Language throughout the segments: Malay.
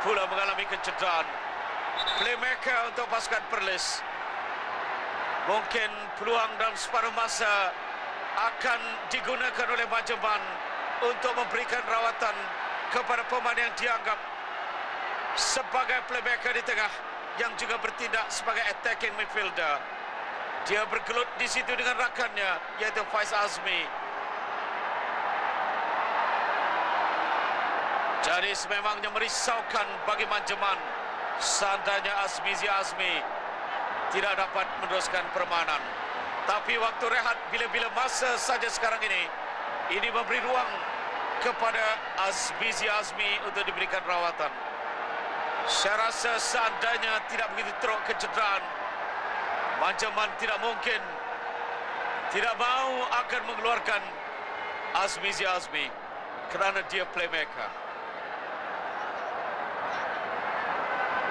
pula mengalami kecederaan. Playmaker untuk pasukan Perlis. Mungkin peluang dalam separuh masa akan digunakan oleh Manjeman untuk memberikan rawatan kepada pemain yang dianggap sebagai playmaker di tengah yang juga bertindak sebagai attacking midfielder. Dia bergelut di situ dengan rakannya iaitu Faiz Azmi. Jadi sememangnya merisaukan bagi Manjeman seandainya Azmi tidak dapat meneruskan permainan. Tapi waktu rehat bila-bila masa saja sekarang ini memberi ruang kepada Azmi untuk diberikan rawatan. Saya rasa seandainya tidak begitu teruk kecederaan, Manjeman tidak mungkin, tidak mahu akan mengeluarkan Azmi kerana dia playmaker.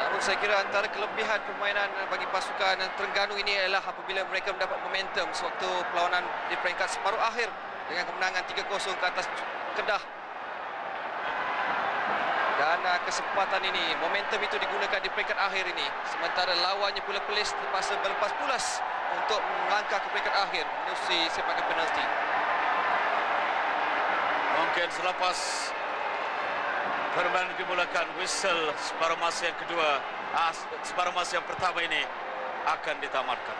Namun saya kira antara kelebihan permainan bagi pasukan Terengganu ini adalah apabila mereka mendapat momentum sewaktu perlawanan di peringkat separuh akhir dengan kemenangan 3-0 ke atas Kedah. Dan kesempatan ini, momentum itu digunakan di peringkat akhir ini. Sementara lawannya pula Perlis terpaksa berlepas pulas untuk melangkah ke peringkat akhir menerusi sepakan penalti. Mungkin selepas permainan dimulakan, whistle separuh masa yang kedua, separuh masa yang pertama ini akan ditamatkan.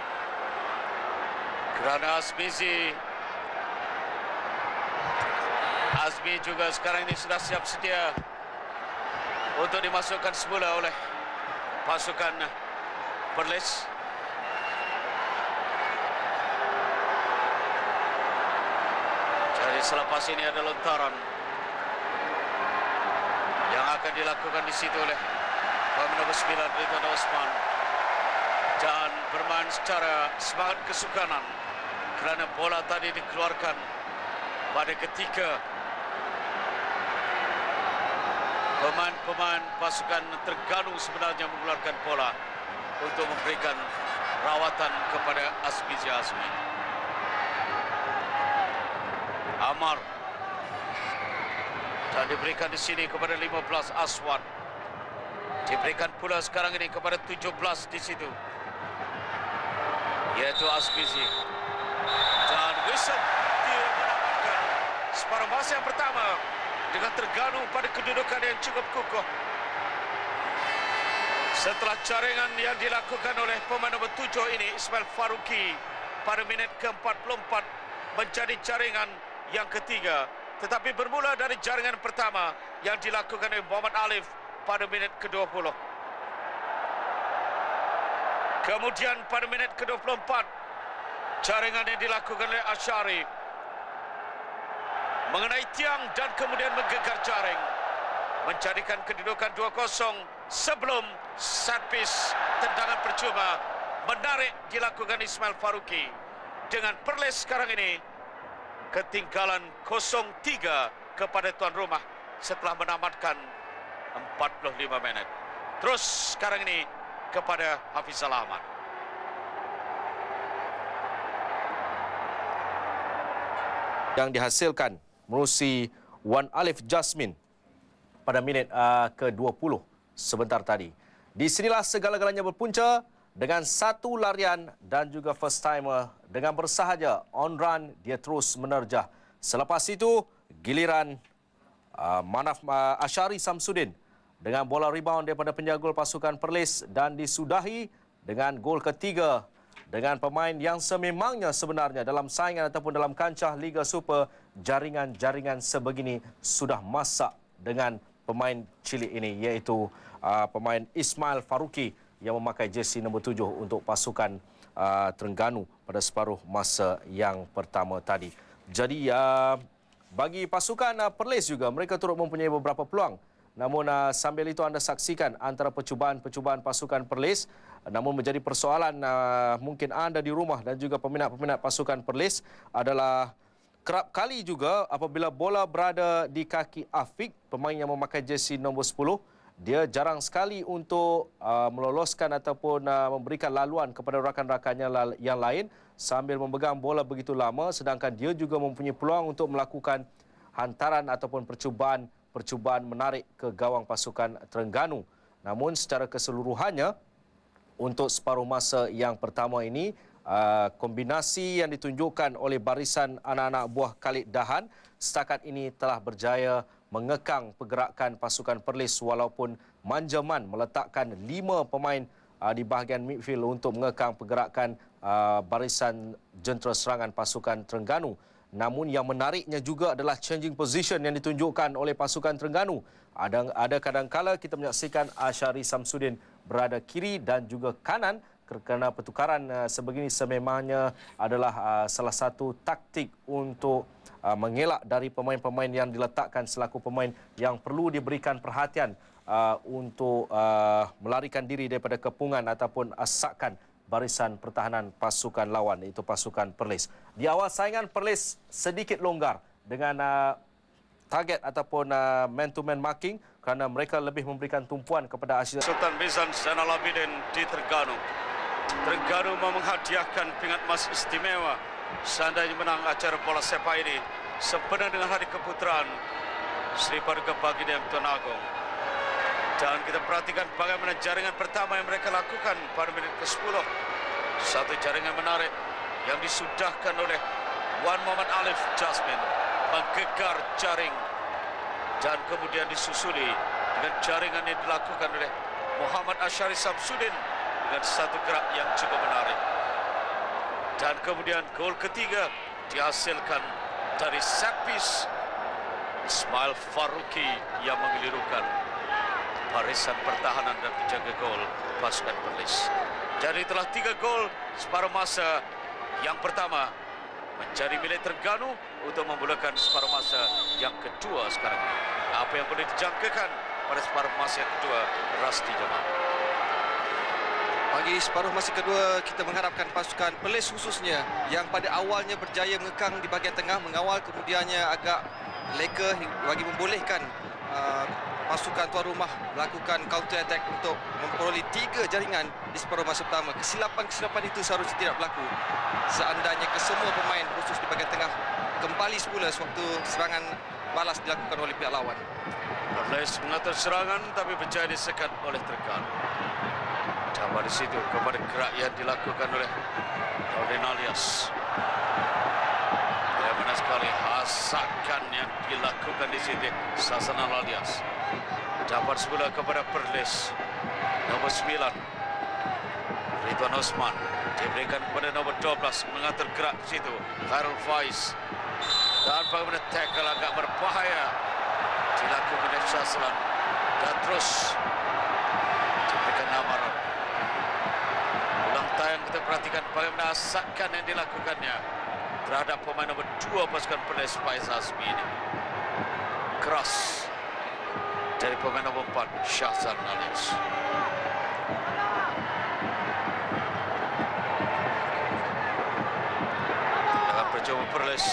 Kerana Azmi juga sekarang ini sudah siap sedia untuk dimasukkan semula oleh pasukan Perlis. Jadi selepas ini ada lontaran yang akan dilakukan di situ oleh pemain nomor 9 Ridwan Osman, dan bermain secara semangat kesukanan kerana bola tadi dikeluarkan pada ketika pemain pasukan Terengganu sebenarnya mengeluarkan bola untuk memberikan rawatan kepada Azmi. Amar dan diberikan di sini kepada 15 Aswan. Diberikan pula sekarang ini kepada 17 di situ, yaitu Azmizi. Dan Wilson dia mendapatkan separuh masa yang pertama dengan Terengganu pada kedudukan yang cukup kukuh. Setelah jaringan yang dilakukan oleh pemain nombor 7 ini, Ismail Faruqi, pada minit ke-44 menjadi jaringan yang ketiga. Tetapi bermula dari jaringan pertama yang dilakukan oleh Muhammad Alif pada minit ke-20. Kemudian pada minit ke-24, jaringan yang dilakukan oleh Asyari mengenai tiang dan kemudian menggegar jaring, menjadikan kedudukan 2-0 sebelum set piece tendangan percuma menarik dilakukan Ismail Faruqi. Dengan Perlis sekarang ini ketinggalan 0-3 kepada tuan rumah setelah menamatkan 45 minit. Terus sekarang ini kepada Hafizal Ahmad. Yang dihasilkan menerusi Wan Alif Jasmin pada minit ke-20 sebentar tadi. Di sinilah segala-galanya berpunca dengan satu larian dan juga first timer. Dengan bersahaja on run, dia terus menerjah. Selepas itu giliran Manaf Asyari Samsudin dengan bola rebound daripada penjaga gol pasukan Perlis, dan disudahi dengan gol ketiga dengan pemain yang sememangnya sebenarnya dalam saingan ataupun dalam kancah Liga Super. Jaringan-jaringan sebegini sudah masak dengan pemain cilik ini, iaitu pemain Ismail Faruqi yang memakai jersey nombor 7 untuk pasukan Terengganu pada separuh masa yang pertama tadi. Jadi bagi pasukan Perlis juga, mereka turut mempunyai beberapa peluang. Namun sambil itu anda saksikan antara percubaan-percubaan pasukan Perlis. Namun menjadi persoalan mungkin anda di rumah dan juga peminat-peminat pasukan Perlis adalah kerap kali juga apabila bola berada di kaki Afiq, pemain yang memakai jersey nombor 10, dia jarang sekali untuk meloloskan ataupun memberikan laluan kepada rakan-rakannya yang lain sambil memegang bola begitu lama, sedangkan dia juga mempunyai peluang untuk melakukan hantaran ataupun percubaan percubaan menarik ke gawang pasukan Terengganu. Namun secara keseluruhannya, untuk separuh masa yang pertama ini, kombinasi yang ditunjukkan oleh barisan anak-anak buah Khalid Dahan setakat ini telah berjaya mengekang pergerakan pasukan Perlis walaupun Manjaman meletakkan 5 pemain di bahagian midfield untuk mengekang pergerakan barisan jentera serangan pasukan Terengganu. Namun yang menariknya juga adalah changing position yang ditunjukkan oleh pasukan Terengganu. Ada kadang-kala kita menyaksikan Ashari Samsudin berada kiri dan juga kanan, kerana pertukaran sebegini sememangnya adalah salah satu taktik untuk mengelak dari pemain-pemain yang diletakkan selaku pemain yang perlu diberikan perhatian untuk melarikan diri daripada kepungan ataupun asakan barisan pertahanan pasukan lawan, iaitu pasukan Perlis. Di awal saingan, Perlis sedikit longgar dengan target ataupun man-to-man marking kerana mereka lebih memberikan tumpuan kepada Asia. Sultan Mizan Zainal Abidin di Terengganu. Terengganu mau menghadiahkan pingat emas istimewa seandainya menang acara bola sepak ini sempena dengan hari keputeraan Sri Paduka Baginda Tuan Agong. Dan kita perhatikan bagaimana jaringan pertama yang mereka lakukan pada menit ke-10. Satu jaringan menarik yang disudahkan oleh Wan Muhammad Alif Jasmine, menggegar jaring dan kemudian disusuli dengan jaringan yang dilakukan oleh Muhammad Ashari Samsudin dengan satu gerak yang cukup menarik. Dan kemudian gol ketiga dihasilkan dari set piece Ismail Faruqi yang mengelirukan barisan pertahanan dan penjaga gol pasukan Perlis. Jadi telah 3 gol separuh masa yang pertama menjadi milik Terengganu untuk memulakan separuh masa yang kedua sekarang ini. Apa yang boleh dijangkakan pada separuh masa yang kedua, Rasti Jamal? Bagi separuh masa kedua, kita mengharapkan pasukan Perlis khususnya yang pada awalnya berjaya mengekang di bahagian tengah, mengawal kemudiannya agak leka bagi membolehkan pasukan tuan rumah melakukan counter attack untuk memperoleh 3 jaringan di separuh masa pertama. Kesilapan itu seharusnya tidak berlaku seandainya kesemua pemain khusus di bahagian tengah kembali semula sewaktu serangan balas dilakukan oleh pihak lawan. Perlis mengatur serangan tapi berjaya disekat oleh Terengganu. Coba di situ kepada gerak yang dilakukan oleh Nordin Alias. Bagaimana sekali hasakan yang dilakukan di sini Sasanal Alias. Dapat semula kepada Perlis. Nomor 9 Ridwan Osman diberikan kepada nomor 12 mengatur gerak di situ Khairul Faiz. Dan bagaimana tackle agak berbahaya dilakukan oleh Syazlan dan terus diberikan amaran. Ulang tayang kita perhatikan bagaimana asakan yang dilakukannya terhadap pemain nomor 2 pasukan Perlis Faiz Azmi ini. Keras dari pemain nomor 4 Syahzan Alias. Dalam percobaan Perlis,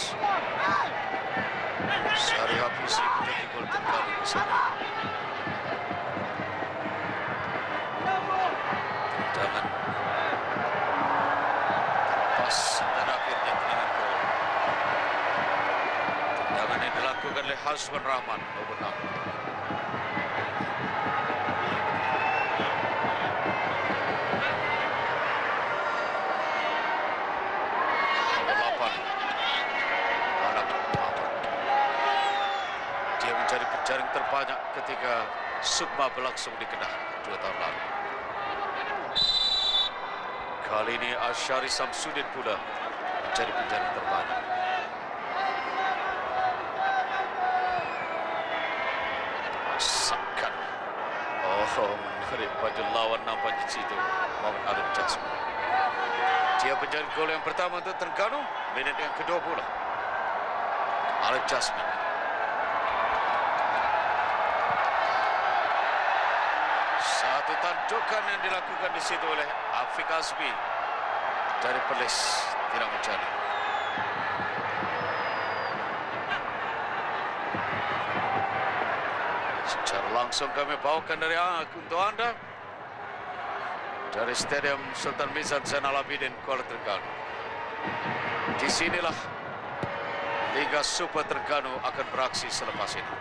Syahri Hafizi menjadi gol terkali ke sana. Tendangan pas dan akhirnya tendangan gol. Tendangan yang dilakukan oleh Hazwan Rahman nomor 6. Jaring terbanyak ketika Sukma berlangsung di Kedah 2 tahun lalu. Kali ini Ashari Samsudin pula menjadi penjaring terbanyak. Sakan. Menarik baju lawan nampak di situ Muhammad Alif Jasmine. Dia penjaring gol yang pertama untuk Terengganu, minit yang ke-20. Alif Jasmine. Satu tandukan yang dilakukan di situ oleh Afiq Azmi dari Perlis tidak menjadi. Secara langsung kami bawakan dari untuk anda dari Stadium Sultan Mizan Zainal Abidin, Kuala Terengganu. Di sinilah Liga Super Terengganu akan beraksi selepas ini.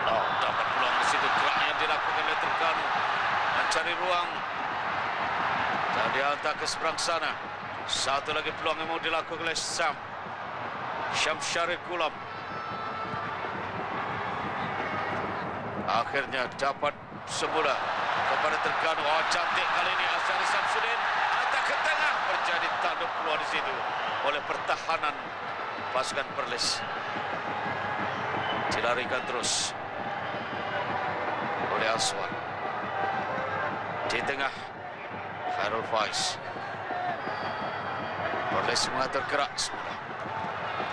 Oh, dapat peluang di situ. Gerak yang dilakukan oleh Terengganu mencari ruang dan dihantar ke seberang sana. Satu lagi peluang yang mau dilakukan oleh Syamsyari Gulam. Akhirnya dapat semula kepada Terengganu. Oh, cantik kali ini Asyari Samsudin. Hantar ke tengah, berjadi tanduk keluar di situ oleh pertahanan pasukan Perlis. Dilarikan terus oleh Aswan. Di tengah Khairul Faiz. Perlis mengatur gerak semula.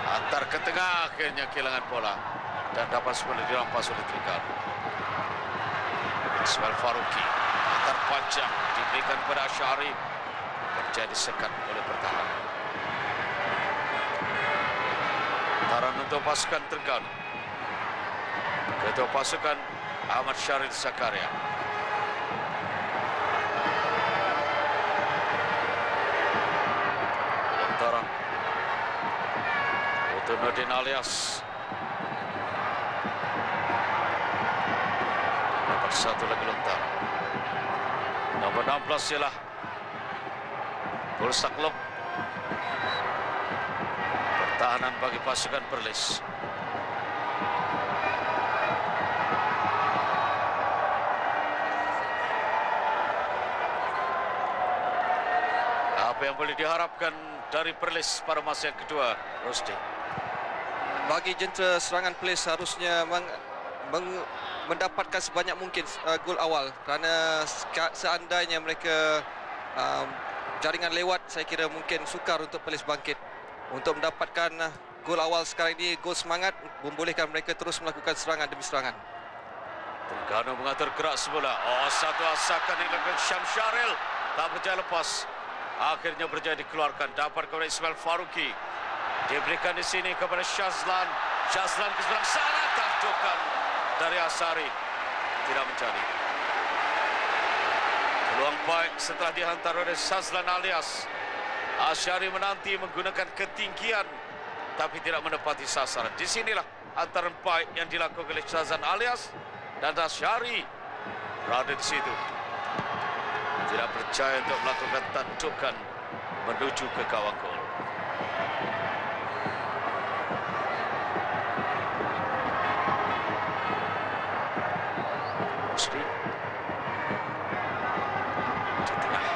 Antar ke tengah, akhirnya kehilangan bola dan dapat semula dirampas oleh Terengganu. Ismail Faruqi antar panjang diberikan kepada Asyari, terjadi sekat oleh pertahanan. Taran untuk pasukan Terengganu. Ketua pasukan Ahmad Syaril Zakaria. Lontaran untuk Nurdin Alias. Dapat satu lagi lontaran. Nomor 16 ialah Bulsaklop. Pertahanan bagi pasukan Perlis. Apa yang boleh diharapkan dari Perlis pada masa yang kedua, Rusdi? Bagi jentera serangan Perlis harusnya mendapatkan sebanyak mungkin gol awal, kerana seandainya mereka jaringan lewat, saya kira mungkin sukar untuk Perlis bangkit. Untuk mendapatkan gol awal sekarang ini, gol semangat, membolehkan mereka terus melakukan serangan demi serangan. Terengganu mengatur gerak semula. Oh, satu asakan yang dilakukan Syamsyaril, tak berjaya lepas. Akhirnya berjaya dikeluarkan. Dapat kepada Ismail Faruqi. Diberikan di sini kepada Syazlan. Syazlan ke seberang sana. Tandukan dari Asari. Tidak mencari. Peluang baik setelah dihantar oleh Syazlan alias Asyari menanti menggunakan ketinggian tapi tidak menepati sasaran. Di sinilah antaran baik yang dilakukan oleh Syazlan alias dan Asyari berada di situ. Tidak percaya untuk melakukan tandukan menuju ke gawang gol. Musri di tengah.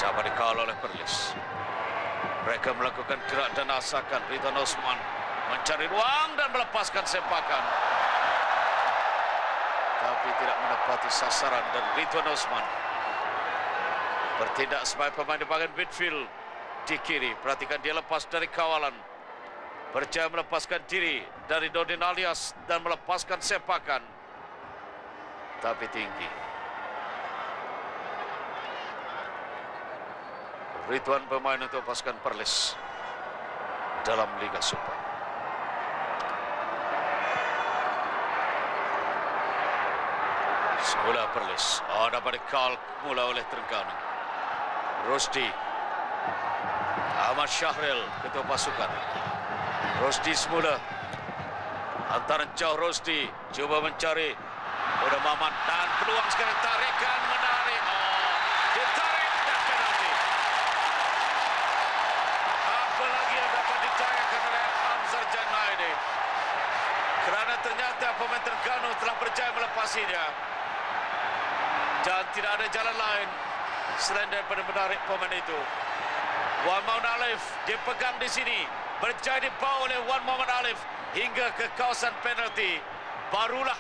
Dapat dikawal oleh Perlis. Mereka melakukan gerak dan asakan. Ridwan Osman mencari ruang dan melepaskan sepakan. Tapi tidak menepati sasaran dan Ridwan Osman bertindak sebagai pemain di bagian midfield di kiri. Perhatikan dia lepas dari kawalan. Berjaya melepaskan diri dari Nurdin Alias dan melepaskan sepakan. Tapi tinggi. Ridwan pemain untuk pasukan Perlis dalam Liga Super. Semula Perlis. Oh, dapat dikawal mula oleh Terengganu. Rusdi. Ahmad Syahril, ketua pasukan. Rusdi semula. Antaran jauh Rusdi. Cuba mencari Uda Mamat. Dan peluang sekarang tarikan menarik. Oh, ditarik dan penalti. Apa lagi yang dapat ditanyakan oleh Hamzah Junaidi? Kerana ternyata pemain Terengganu telah berjaya melepasinya. Dan tidak ada jalan lain selain daripada menarik pemain itu. Wan Muhammad Alif dipegang di sini. Berjaya dibawa oleh Wan Muhammad Alif hingga ke kawasan penalti. Barulah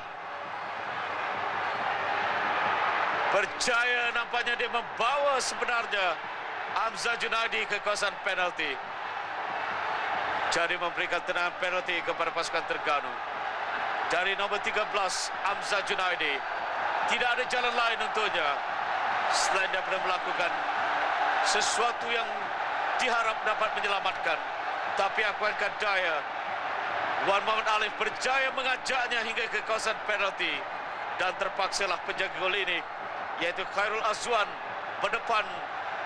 berjaya nampaknya dia membawa sebenarnya Hamzah Junaidi ke kawasan penalti. Jadi memberikan tendangan penalti kepada pasukan Terengganu. Dari nombor 13 Hamzah Junaidi. Tidak ada jalan lain untuknya selain daripada melakukan sesuatu yang diharap dapat menyelamatkan. Tapi akuankan daya, Wan Muhammad Alif berjaya mengajaknya hingga ke kawasan penalti. Dan terpaksalah penjaga gol ini, yaitu Khairul Azwan, berdepan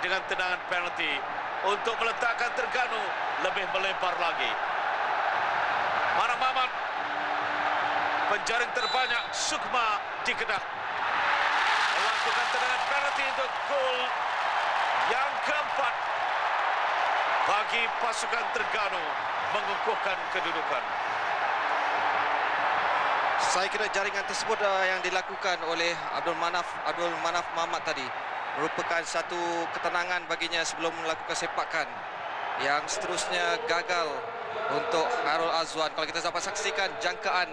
dengan tendangan penalti untuk meletakkan Terengganu lebih melebar lagi. Mana Mamat Penjaring terbanyak Sukma di Kedah melakukan tendangan penalti untuk gol yang keempat bagi pasukan Terengganu mengukuhkan kedudukan. Saya kira jaringan tersebut yang dilakukan oleh Abdul Manaf Muhammad tadi merupakan satu ketenangan baginya sebelum melakukan sepakan yang seterusnya gagal untuk Khairul Azwan. Kalau kita dapat saksikan jangkaan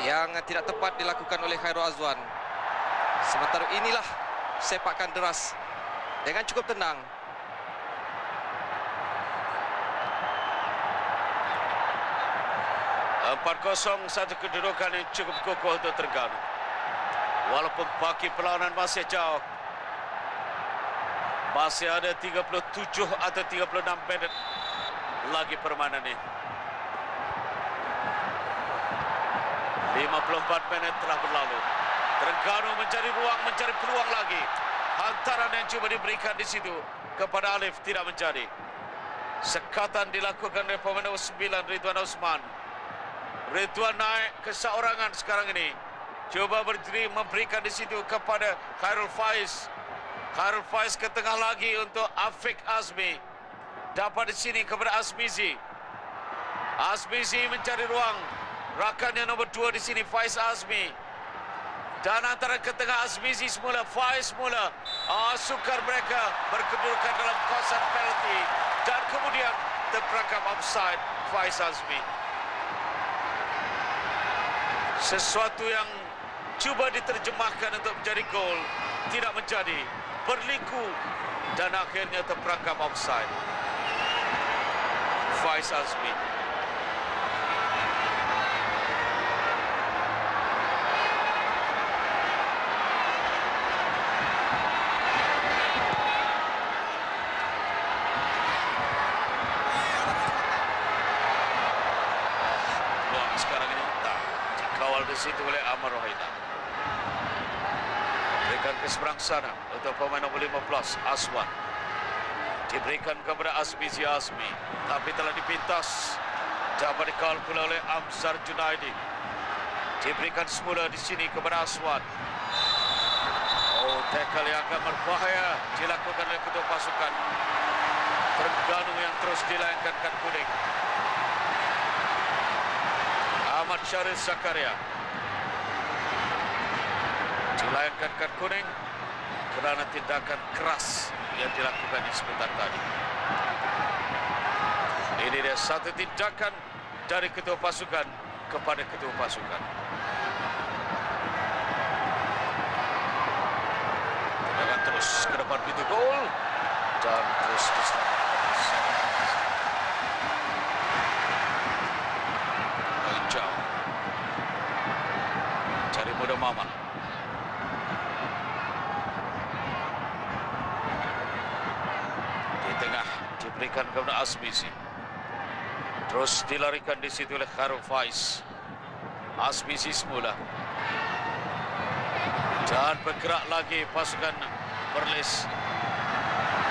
yang tidak tepat dilakukan oleh Khairul Azwan. Sementara inilah sepakan deras dengan cukup tenang. Empat 0 satu kedudukan yang cukup kokoh untuk Terengganu. Walaupun baki perlawanan masih jauh. Masih ada 37 atau 36 minit lagi permainan ini. 54 minit telah berlalu. Terengganu mencari ruang, mencari peluang lagi. Hantaran yang cuba diberikan di situ kepada Alif tidak menjadi. Sekatan dilakukan oleh pemain nomor 9 Ridwan Osman. Ridwan naik ke seorangan sekarang ini. Cuba berdiri memberikan di situ kepada Khairul Faiz. Khairul Faiz ke tengah lagi untuk Afiq Azmi. Dapat di sini kepada Azmizi. Azmizi mencari ruang. Rakannya nomor 2 di sini Faiz Azmi. Dan antara ke tengah Azmizi semula, Faiz semula. Sukar mereka berkedudukan dalam kawasan penalti. Dan kemudian terperangkap offside Faiz Azmi. Sesuatu yang cuba diterjemahkan untuk menjadi gol tidak menjadi, berliku dan akhirnya terperangkap offside. Faiz Azmi. Sekarang ini dikawal di situ oleh Amar Rohaida. Berikan ke seberang sana untuk pemain nomor 15 Aswan. Diberikan kepada Azmizi Azmi, tapi telah dipintas. Dapat dikawal pula oleh Amzar Junaidi. Diberikan semula di sini kepada Aswan. Tackle yang akan berbahaya dilakukan oleh ketua pasukan Terengganu yang terus dilayangkan kad kuning. Ahmad Syarif Zakaria dilayangkan kad kuning kerana tindakan keras yang dilakukan di sebentar tadi. Ini dia satu tindakan dari ketua pasukan kepada ketua pasukan. Tendangan terus ke depan pintu gol dan terus diselamatkan. Jauh. Cari muda Maman. Di tengah diberikan kepada Azmizi. Terus dilarikan di situ oleh Khairul Faiz. Azmizi semula. Dan bergerak lagi pasukan Perlis.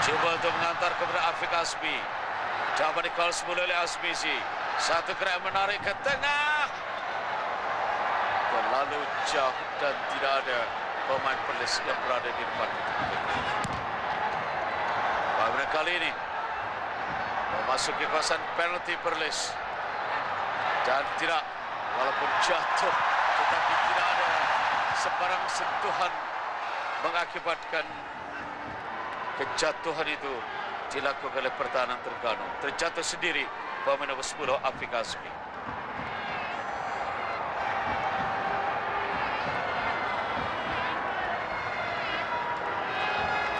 Cuba untuk mengantar kepada Afiq Azmi. Dapat dikawal semula oleh Azmizi. Satu gerak menarik ke tengah. Terlalu jauh dan tidak ada pemain Perlis yang berada di depan. Pada kali ini memasuki kawasan penalti Perlis. Dan tidak, walaupun jatuh, tetapi tidak ada sebarang sentuhan mengakibatkan kejatuhan itu dilakukan oleh pertahanan Terengganu. Terjatuh sendiri pemain nomor 10 Afiq Azmi.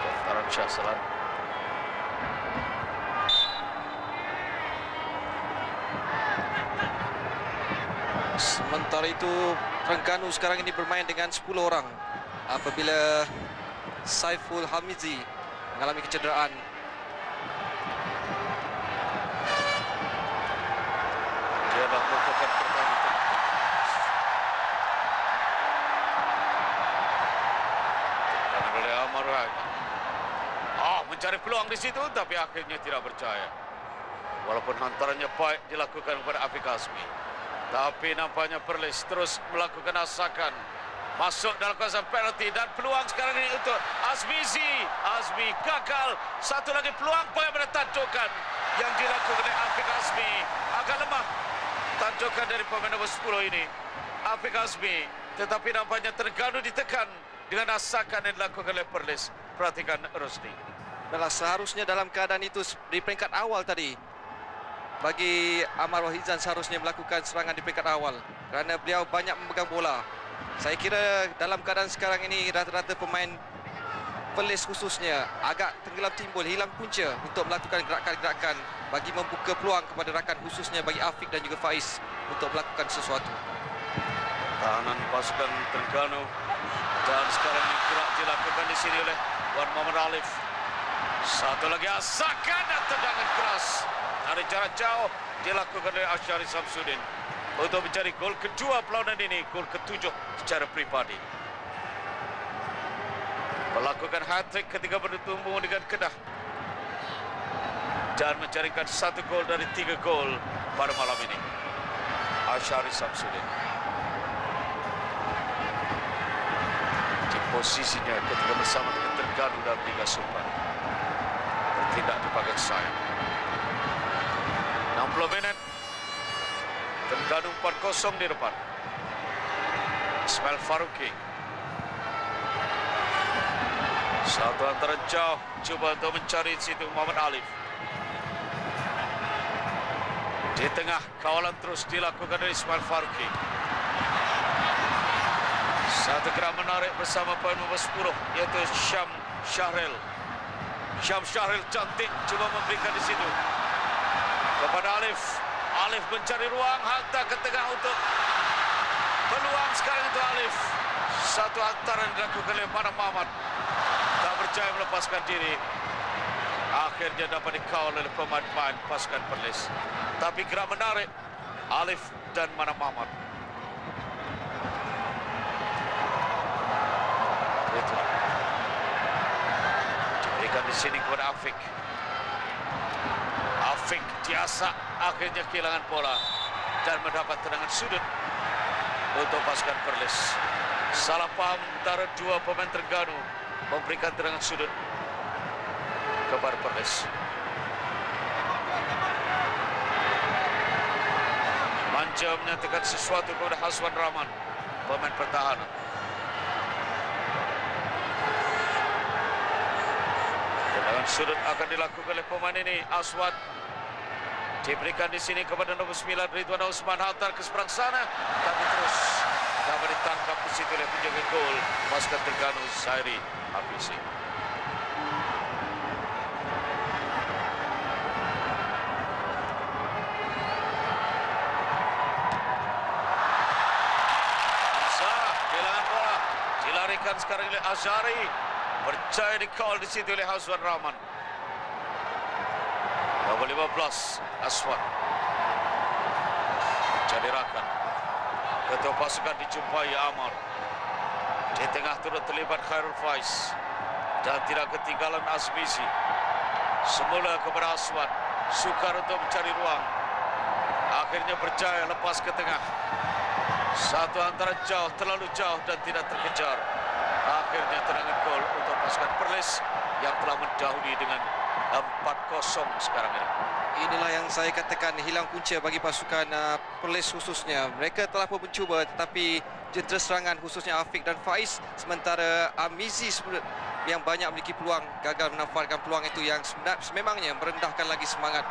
Daftaran Shah Salan. Sementara itu Terengganu sekarang ini bermain dengan 10 orang apabila Saiful Hamizi mengalami kecederaan. Dia dah melakukan pertandingan. Dan oleh Amar Rohaida. Mencari peluang di situ tapi akhirnya tidak berjaya. Walaupun hantarannya baik dilakukan kepada Afiq Azmi. Tapi nampaknya Perlis terus melakukan asakan. Masuk dalam kawasan penalti dan peluang sekarang ini untuk Azmizi. Azmi gagal. Satu lagi peluang bagaimana tandukan yang dilakukan oleh Afiq Azmi. Agak lemah tandukan dari pemain nombor 10 ini. Afiq Azmi. Tetapi nampaknya Terengganu ditekan dengan asakan yang dilakukan oleh Perlis. Perhatikan Rosdi. Adalah seharusnya dalam keadaan itu di peringkat awal tadi. Bagi Amar Wahizan seharusnya melakukan serangan di peringkat awal. Kerana beliau banyak memegang bola. Saya kira dalam keadaan sekarang ini rata-rata pemain Perlis khususnya agak tenggelam timbul, hilang punca untuk melakukan gerakan-gerakan bagi membuka peluang kepada rakan khususnya bagi Afiq dan juga Faiz untuk melakukan sesuatu. Tahanan pasukan Terengganu dan sekarang ini gerak dilakukan di sini oleh Wan Muhammad Alif. Satu lagi asakan dan tendangan keras dari jarak jauh dilakukan oleh Asyari Samsudin untuk mencari gol kedua perlawanan ini, gol ke-7 secara pribadi. Melakukan hat-trick ketika bertemu dengan Kedah dan menjaringkan 1 gol dari 3 gol pada malam ini. Asyari Samsudin di posisinya ketika bersama dengan Terengganu dalam Liga Super bertindak di bagian sayap. 60 minit. Terengganu 4-0 di depan. Ismail Faruqi. Satu antara jauh. Cuba untuk mencari situ Muhammad Alif. Di tengah kawalan terus dilakukan oleh Ismail Faruqi. Satu gerak menarik bersama pemain nomor 10 iaitu Syam Syahril. Syam Syahril cantik cuba memberikan di situ kepada Alif. Alif mencari ruang, hantar ke tengah untuk peluang sekarang itu Alif. Satu hantaran dilakukan oleh Mana Mamat. Tak berjaya melepaskan diri. Akhirnya dapat dikawal oleh pemain pasukan Perlis. Tapi gerak menarik Alif dan Mana Mamat. Itu. Diberikan di sini kepada Afiq. Afiq Tiasa akhirnya kehilangan bola dan mendapat tendangan sudut untuk pasukan Perlis. Salah paham antara dua pemain Terengganu memberikan tendangan sudut kepada Perlis. Manja menyatakan sesuatu kepada Haswan Rahman, pemain pertahanan. Tendangan sudut akan dilakukan oleh pemain ini, Aswad. Diberikan di sini kepada nombor 9 Ridwan Usman, hantar ke seberang sana, tapi terus dapat ditangkap di situ oleh penjaga gol pasukan Terengganu, Zairi Hafizi. Hamzah kehilangan bola, dilarikan sekarang oleh Azhari, percaya dikawal di situ oleh Haswan Rahman. Nomor 15 Aswad jadi rakan. Ketua pasukan dijumpai Amar. Di tengah turut terlibat Khairul Faiz dan tidak ketinggalan Azmizi. Semula kepada Aswad, sukar untuk mencari ruang. Akhirnya berjaya lepas ke tengah. Satu antara jauh, terlalu jauh dan tidak terkejar. Akhirnya tendangan gol untuk pasukan Perlis yang telah mendahului dengan 4-0 sekarang ini. Inilah yang saya katakan hilang punca bagi pasukan Perlis khususnya. Mereka telah pun mencuba tetapi jentera serangan khususnya Afiq dan Faiz, sementara Amizi yang banyak memiliki peluang gagal menampakkan peluang itu yang sememangnya merendahkan lagi semangat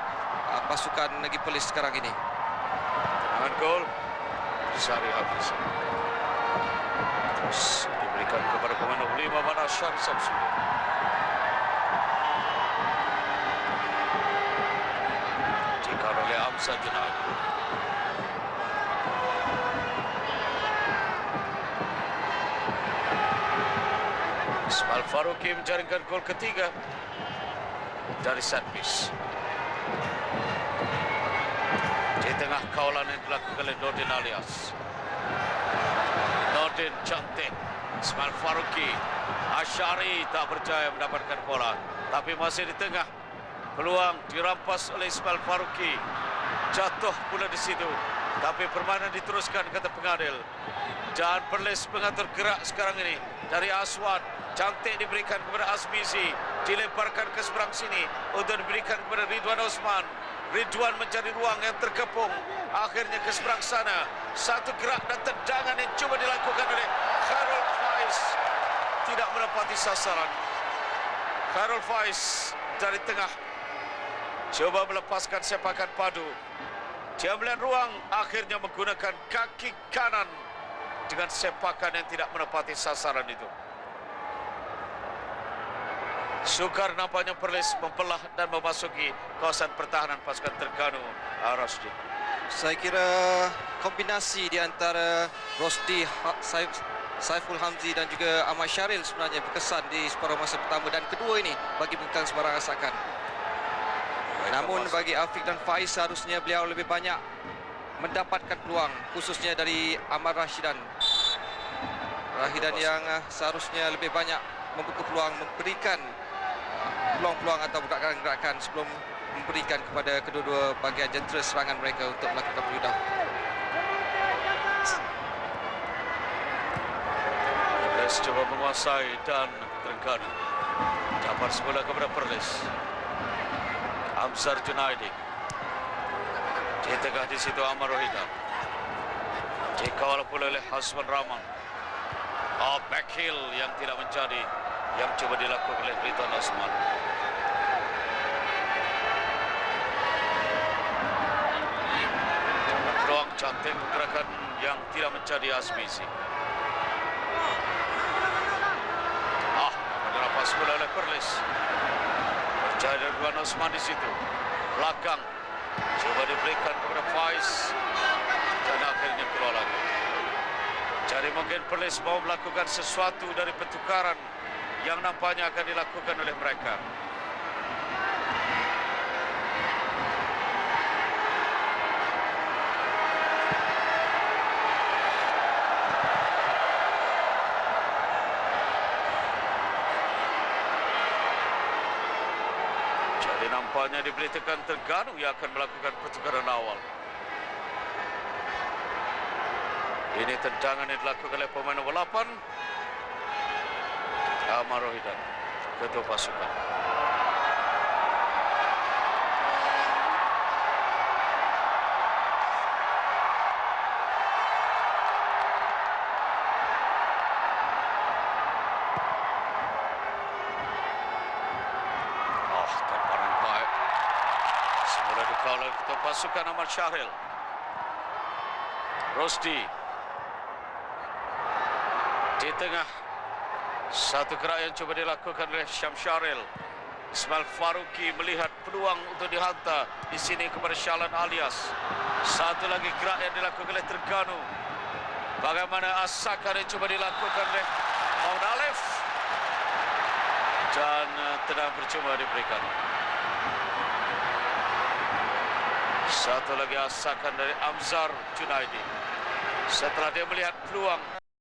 pasukan Negeri Perlis sekarang ini. Tendangan gol Zairi Hafizi. Terus diberikan kepada pemain nomor 5 Mana Asyari Samsudin. Oleh Hamzah Junaid. Ismail Faruqi menjaringkan gol ketiga dari set piece. Di tengah kawalan yang dilakukan oleh Nordin Alias. Nordin cantik. Ismail Faruqi. Asyari tak berjaya mendapatkan bola, tapi masih di tengah. Peluang dirampas oleh Ismail Faruqi. Jatuh pula di situ Tapi permainan diteruskan kata pengadil. Dan Perlis mengatur gerak sekarang ini dari Aswad. Cantik diberikan kepada Azmizi. Dilemparkan ke seberang sini untuk diberikan kepada Ridwan Osman. Ridwan mencari ruang yang terkepung. Akhirnya ke seberang sana. Satu gerak dan tendangan yang cuba dilakukan oleh Khairul Faiz. Tidak menepati sasaran. Khairul Faiz dari tengah. Coba melepaskan sepakan padu. Dia melihat ruang. Akhirnya menggunakan kaki kanan. Dengan sepakan yang tidak menepati sasaran itu. Sukar nampaknya Perlis membelah dan memasuki kawasan pertahanan pasukan Terengganu Rosdi. Saya kira kombinasi di antara Rosdi, Saiful Hamzi dan juga Ahmad Syaril sebenarnya berkesan di separuh masa pertama dan kedua ini bagi bukan sebarang rasakan. Namun bagi Afiq dan Faiz seharusnya beliau lebih banyak mendapatkan peluang khususnya dari Ahmad Rashidan. Rashidan yang seharusnya lebih banyak membuka peluang, memberikan peluang-peluang atau gerakan-gerakan sebelum memberikan kepada kedua-dua bahagian jentera serangan mereka untuk melakukan peludah. Perlis coba menguasai dan Terengganu. Dapat semula kepada Perlis. Amsar Junaidi. Di tengah di situ Amar Rohidan. Dikawal pula oleh Hasman Rahman. Back heel yang tidak menjadi. Yang coba dilakukan oleh Ridwan Osman. Ruang cantik gerakan yang tidak menjadi Azmizi. Menerappas bola oleh Perlis. Berjaya Ridwan Osman di situ. Belakang. Coba diberikan kepada Faiz. Dan akhirnya keluar lagi. Jadi mungkin Perlis mau melakukan sesuatu dari pertukaran yang nampaknya akan dilakukan oleh mereka. Jadi nampaknya diberitakan Terengganu yang akan melakukan pertukaran awal. Ini tendangan yang dilakukan oleh pemain nomor 8. Amar Rohidan, ketua pasukan. Tamparan baik. Semula dikawal oleh ketua pasukan Ahmad Syahril. Rosdi. Di tengah. Satu gerak yang coba dilakukan oleh Syam Syaril. Ismail Faruqi melihat peluang untuk dihantar di sini kepada Syalan Alias. Satu lagi gerak yang dilakukan oleh Terengganu. Bagaimana asakan yang coba dilakukan oleh Muhammad Alif. Dan tenang percuma diberikan. Satu lagi asakan dari Amzar Junaidi. Setelah dia melihat peluang